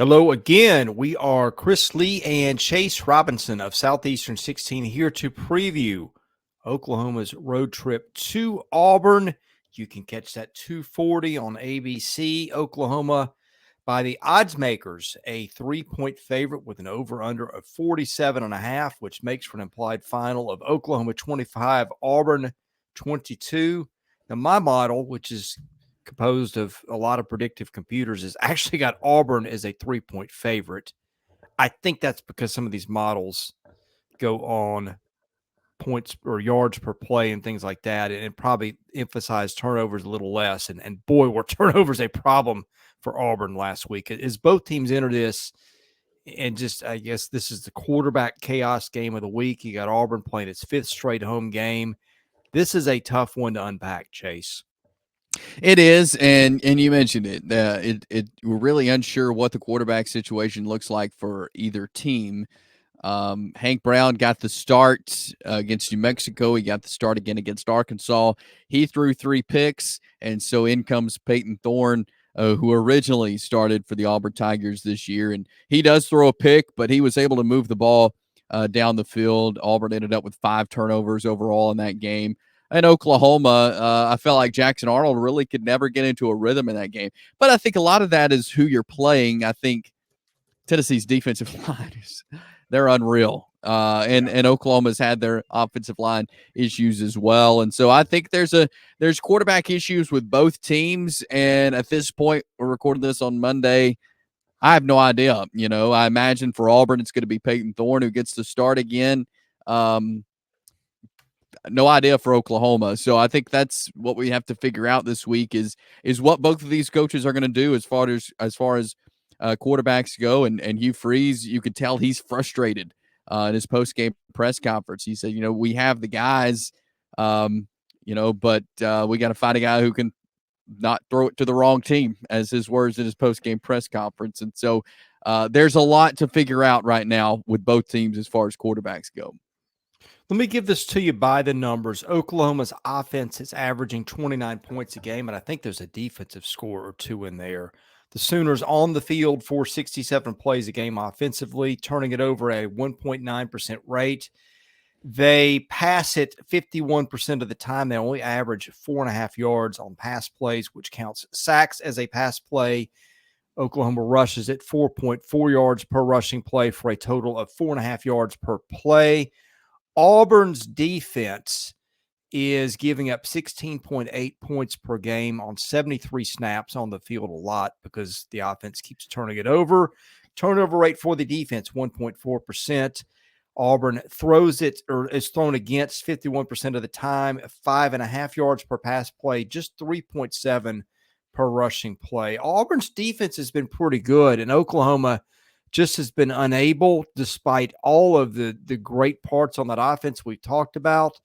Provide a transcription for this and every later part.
Hello again. We are Chris Lee and Chase Robinson of Southeastern 16 here to preview Oklahoma's road trip to Auburn. You can catch that 2:40 on ABC. Oklahoma, by the odds makers, a 3-point favorite with an over-under of 47.5, which makes for an implied final of Oklahoma 25, Auburn 22. Now, my model, which is composed of a lot of predictive computers, has actually got Auburn as a 3-point favorite. I think that's because some of these models go on points or yards per play and things like that, and probably emphasize turnovers a little less. And boy, were turnovers a problem for Auburn last week. As both teams enter this, and just I guess this is the quarterback chaos game of the week. You got Auburn playing its 5th straight home game. This is a tough one to unpack, Chase. It is, and you mentioned it. We're really unsure what the quarterback situation looks like for either team. Hank Brown got the start against New Mexico. He got the start again against Arkansas. He threw 3 picks, and so in comes Peyton Thorne, who originally started for the Auburn Tigers this year. And he does throw a pick, but he was able to move the ball down the field. Auburn ended up with 5 turnovers overall in that game. And Oklahoma, I felt like Jackson Arnold really could never get into a rhythm in that game. But I think a lot of that is who you're playing. I think Tennessee's defensive line they're unreal. And Oklahoma's had their offensive line issues as well. And so I think there's quarterback issues with both teams. And at this point, we're recording this on Monday. I have no idea. I imagine for Auburn, it's going to be Peyton Thorne who gets to start again. No idea for Oklahoma. So I think that's what we have to figure out this week is what both of these coaches are going to do as far as quarterbacks go. And Hugh Freeze, you could tell he's frustrated in his post-game press conference. He said, we have the guys, but we got to find a guy who can not throw it to the wrong team, as his words in his post-game press conference. And so there's a lot to figure out right now with both teams as far as quarterbacks go. Let me give this to you by the numbers. Oklahoma's offense is averaging 29 points a game, and I think there's a defensive score or two in there. The Sooners on the field for 67 plays a game offensively, turning it over at a 1.9% rate. They pass it 51% of the time. They only average 4.5 yards on pass plays, which counts sacks as a pass play. Oklahoma rushes at 4.4 yards per rushing play for a total of 4.5 yards per play. Auburn's defense is giving up 16.8 points per game on 73 snaps on the field, a lot because the offense keeps turning it over. Turnover rate for the defense, 1.4%. Auburn throws it or is thrown against 51% of the time, 5.5 yards per pass play, just 3.7 per rushing play. Auburn's defense has been pretty good, and Oklahoma just has been unable, despite all of the great parts on that offense we've talked about.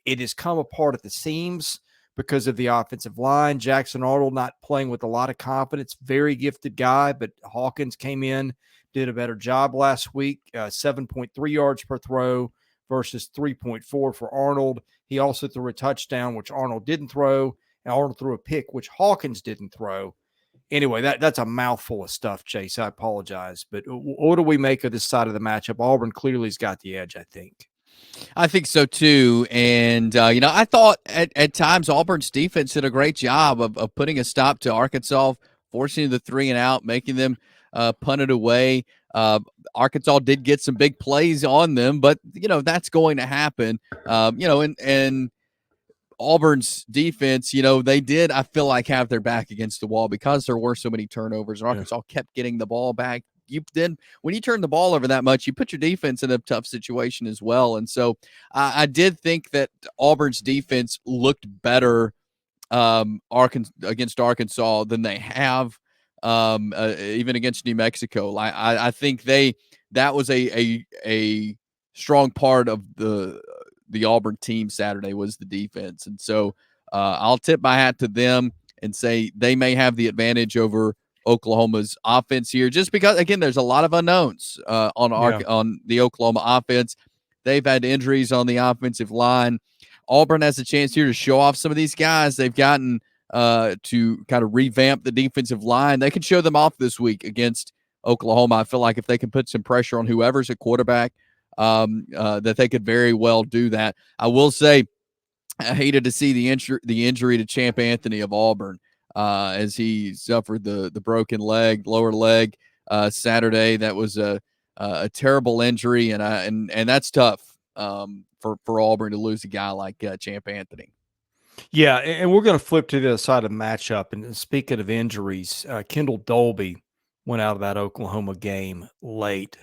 It has come apart at the seams because of the offensive line. Jackson Arnold not playing with a lot of confidence. Very gifted guy, but Hawkins came in, did a better job last week. 7.3 yards per throw versus 3.4 for Arnold. He also threw a touchdown, which Arnold didn't throw, and Arnold threw a pick, which Hawkins didn't throw. Anyway, that's a mouthful of stuff, Chase. I apologize. But what do we make of this side of the matchup? Auburn clearly has got the edge, I think. I think so, too. And, I thought at times Auburn's defense did a great job of putting a stop to Arkansas, forcing the 3 and out, making them punt it away. Arkansas did get some big plays on them, but, that's going to happen. And Auburn's defense, they did, I feel like, have their back against the wall because there were so many turnovers. Arkansas kept getting the ball back. When you turn the ball over that much, you put your defense in a tough situation as well. And so I did think that Auburn's defense looked better against Arkansas than they have even against New Mexico. I think that was a strong part of the Auburn team Saturday was the defense. And so I'll tip my hat to them and say they may have the advantage over Oklahoma's offense here, just because, again, there's a lot of unknowns on the Oklahoma offense. They've had injuries on the offensive line. Auburn has a chance here to show off some of these guys they've gotten to kind of revamp the defensive line. They can show them off this week against Oklahoma. I feel like if they can put some pressure on whoever's at quarterback, that they could very well do that. I will say, I hated to see the injury to Champ Anthony of Auburn as he suffered the broken lower leg Saturday. That was a terrible injury, and that's tough for Auburn to lose a guy like Champ Anthony. Yeah, and we're going to flip to the other side of the matchup. And speaking of injuries, Kendal Dolby went out of that Oklahoma game late.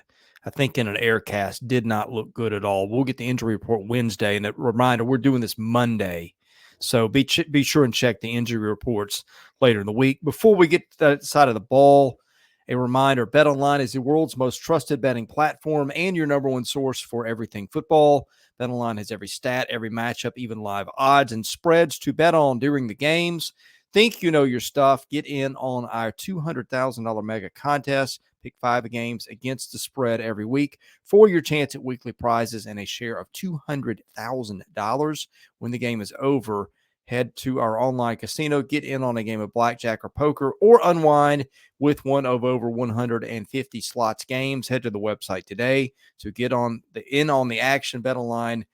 I think in an air cast, did not look good at all. We'll get the injury report Wednesday. And a reminder, we're doing this Monday. So be sure and check the injury reports later in the week. Before we get to that side of the ball, a reminder, BetOnline is the world's most trusted betting platform and your number one source for everything football. BetOnline has every stat, every matchup, even live odds and spreads to bet on during the games. Think you know your stuff. Get in on our $200,000 mega contest. Pick 5 games against the spread every week for your chance at weekly prizes and a share of $200,000. When the game is over, head to our online casino, get in on a game of blackjack or poker, or unwind with one of over 150 slots games. Head to the website today to get on the action. BetOnline.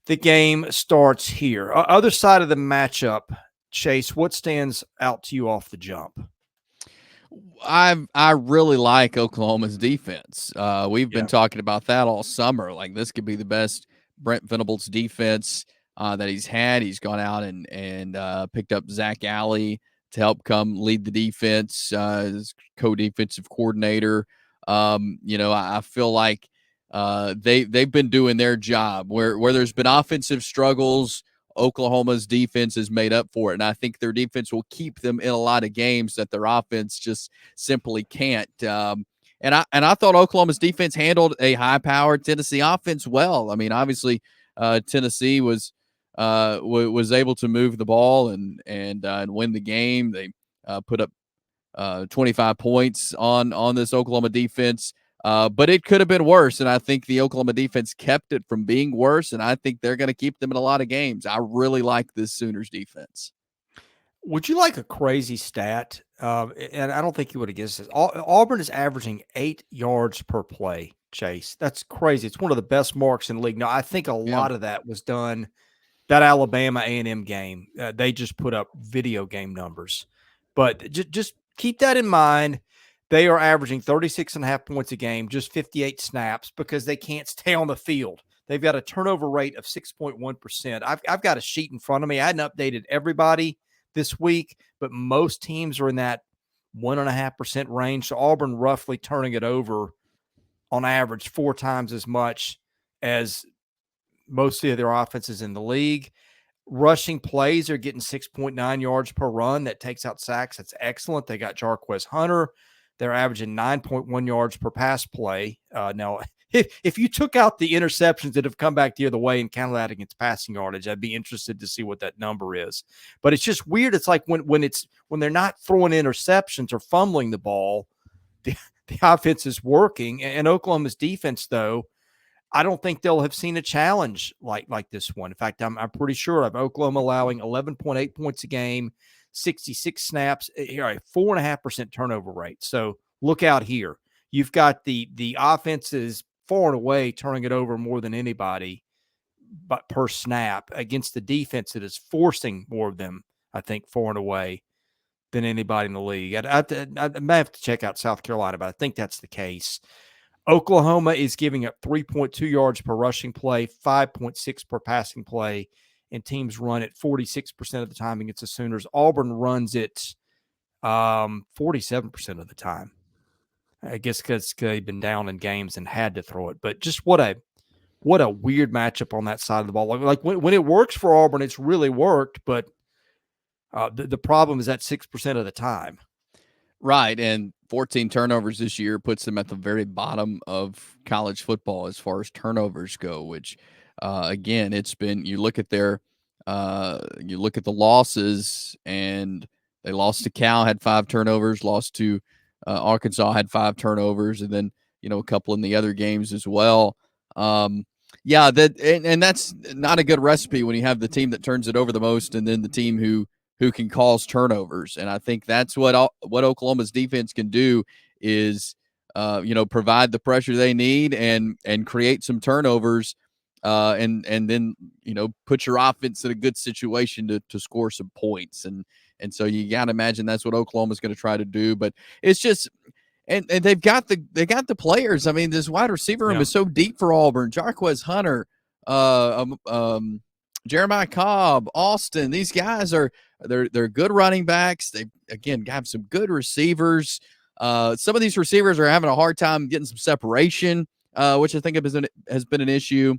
The game starts here. Other side of the matchup, Chase, what stands out to you off the jump? I really like Oklahoma's defense. We've been talking about that all summer. Like, this could be the best Brent Venables defense that he's had. He's gone out and picked up Zach Alley to help come lead the defense as co-defensive coordinator. I feel like they've been doing their job. Where there's been offensive struggles, Oklahoma's defense is made up for it, and I think their defense will keep them in a lot of games that their offense just simply can't. And I thought Oklahoma's defense handled a high-powered Tennessee offense well. I mean, obviously, Tennessee was able to move the ball and win the game. They put up 25 points on this Oklahoma defense. But it could have been worse, and I think the Oklahoma defense kept it from being worse, and I think they're going to keep them in a lot of games. I really like this Sooners defense. Would you like a crazy stat? And I don't think you would have guessed this. Auburn is averaging 8 yards per play, Chase. That's crazy. It's one of the best marks in the league. Now, I think a lot of that was done that Alabama A&M game. They just put up video game numbers. But just keep that in mind. They are averaging 36.5 points a game, just 58 snaps, because they can't stay on the field. They've got a turnover rate of 6.1%. I've got a sheet in front of me. I hadn't updated everybody this week, but most teams are in that 1.5% range. So Auburn roughly turning it over on average 4 times as much as most of their offenses in the league. Rushing plays are getting 6.9 yards per run. That takes out sacks. That's excellent. They got Jarquez Hunter. They're averaging 9.1 yards per pass play. Now, if you took out the interceptions that have come back the other way and counted that against passing yardage, I'd be interested to see what that number is. But it's just weird. It's like when they're not throwing interceptions or fumbling the ball, the offense is working. And Oklahoma's defense, though, I don't think they'll have seen a challenge like this one. In fact, I'm pretty sure of Oklahoma allowing 11.8 points a game, 66 snaps, here, a 4.5% turnover rate. So look out here. You've got the offenses far and away turning it over more than anybody, but per snap, against the defense that is forcing more of them, I think, far and away than anybody in the league. I may have to check out South Carolina, but I think that's the case. Oklahoma is giving up 3.2 yards per rushing play, 5.6 per passing play, and teams run it 46% of the time against the Sooners. Auburn runs it 47% of the time. I guess because they've been down in games and had to throw it. But just what a weird matchup on that side of the ball. Like when it works for Auburn, it's really worked, but the problem is that 6% of the time. Right, and 14 turnovers this year puts them at the very bottom of college football as far as turnovers go, which again, it's been, you look at the losses, and they lost to Cal, had 5 turnovers, lost to Arkansas, had 5 turnovers, and then a couple in the other games as well. And that's not a good recipe when you have the team that turns it over the most and then the team who can cause turnovers. And I think that's what Oklahoma's defense can do is provide the pressure they need and create some turnovers, and then put your offense in a good situation to score some points. And so you got to imagine that's what Oklahoma's going to try to do. But it's just and they've got the players. I mean, this wide receiver room is so deep for Auburn. Jarquez Hunter, Jeremiah Cobb, Austin. These guys they're good running backs. They again have some good receivers. Some of these receivers are having a hard time getting some separation, which I think has been an issue.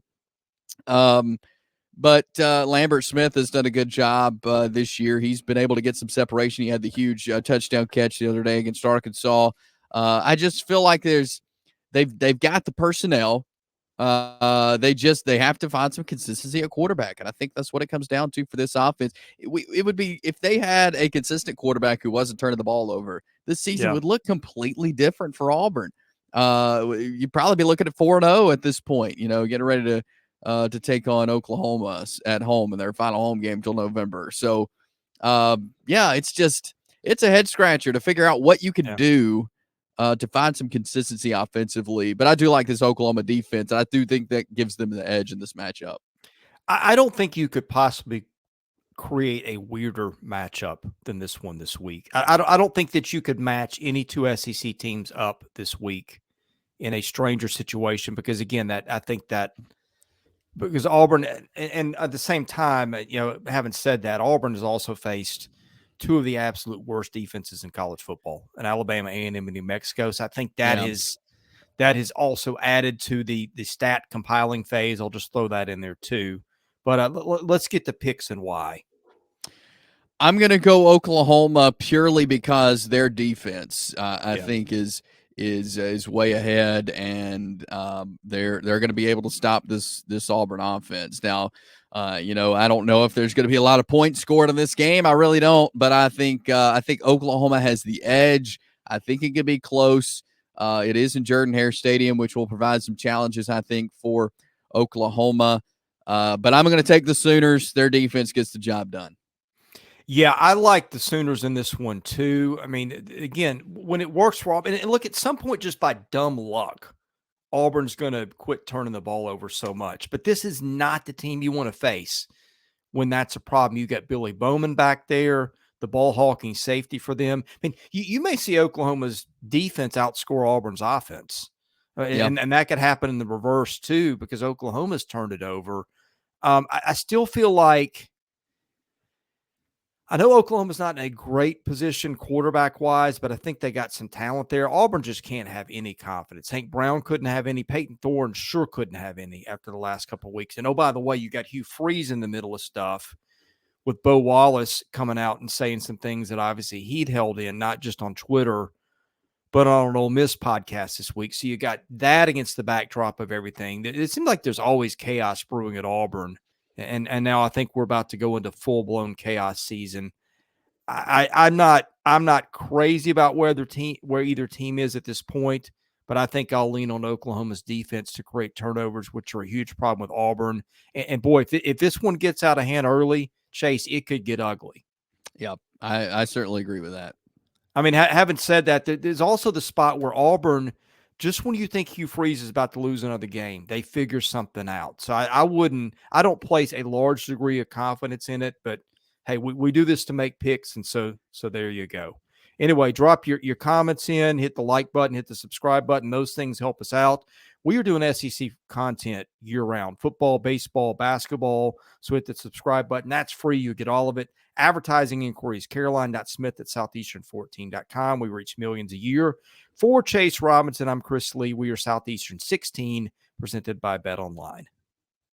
But Lambert Smith has done a good job this year. He's been able to get some separation. He had the huge touchdown catch the other day against Arkansas. I just feel like they've got the personnel. They have to find some consistency at quarterback, and I think that's what it comes down to for this offense. It would be if they had a consistent quarterback who wasn't turning the ball over, this season would look completely different for Auburn. You'd probably be looking at 4-0 at this point. Getting ready to take on Oklahoma at home in their final home game till November. So, it's a head scratcher to figure out what you can do to find some consistency offensively. But I do like this Oklahoma defense. I do think that gives them the edge in this matchup. I don't think you could possibly create a weirder matchup than this one this week. I don't think that you could match any two SEC teams up this week in a stranger situation, because again, because Auburn, and at the same time, having said that, Auburn has also faced two of the absolute worst defenses in college football, in Alabama, A&M, and New Mexico. So I think that has also added to the stat compiling phase. I'll just throw that in there too. But let's get the picks and why. I'm going to go Oklahoma purely because their defense, I think, is way ahead, and they're going to be able to stop this Auburn offense. Now, I don't know if there's going to be a lot of points scored in this game. I really don't, but I think Oklahoma has the edge. I think it could be close. It is in Jordan-Hare Stadium, which will provide some challenges, I think, for Oklahoma. But I'm going to take the Sooners. Their defense gets the job done. Yeah, I like the Sooners in this one too. I mean, again, when it works for Auburn, and look, at some point, just by dumb luck, Auburn's going to quit turning the ball over so much. But this is not the team you want to face when that's a problem. You got Billy Bowman back there, the ball hawking safety for them. I mean, you may see Oklahoma's defense outscore Auburn's offense. And that could happen in the reverse too, because Oklahoma's turned it over. I still feel like, I know Oklahoma's not in a great position quarterback-wise, but I think they got some talent there. Auburn just can't have any confidence. Hank Brown couldn't have any. Peyton Thorne sure couldn't have any after the last couple of weeks. And, oh, by the way, you got Hugh Freeze in the middle of stuff with Bo Wallace coming out and saying some things that obviously he'd held in, not just on Twitter, but on an Ole Miss podcast this week. So you got that against the backdrop of everything. It seems like there's always chaos brewing at Auburn. And now I think we're about to go into full-blown chaos season. I'm not crazy about where either team is at this point, but I think I'll lean on Oklahoma's defense to create turnovers, which are a huge problem with Auburn. And boy, if this one gets out of hand early, Chase, it could get ugly. Yeah, I certainly agree with that. I mean, having said that, there's also the spot where Auburn, just when you think Hugh Freeze is about to lose another game, they figure something out. So I don't place a large degree of confidence in it, but hey, we do this to make picks, and so there you go. Anyway, drop your comments in, hit the like button, hit the subscribe button. Those things help us out. We are doing SEC content year-round, football, baseball, basketball. So hit the subscribe button. That's free. You get all of it. Advertising inquiries, caroline.smith@southeastern14.com. We reach millions a year. For Chase Robinson, I'm Chris Lee. We are Southeastern 16, presented by Bet Online.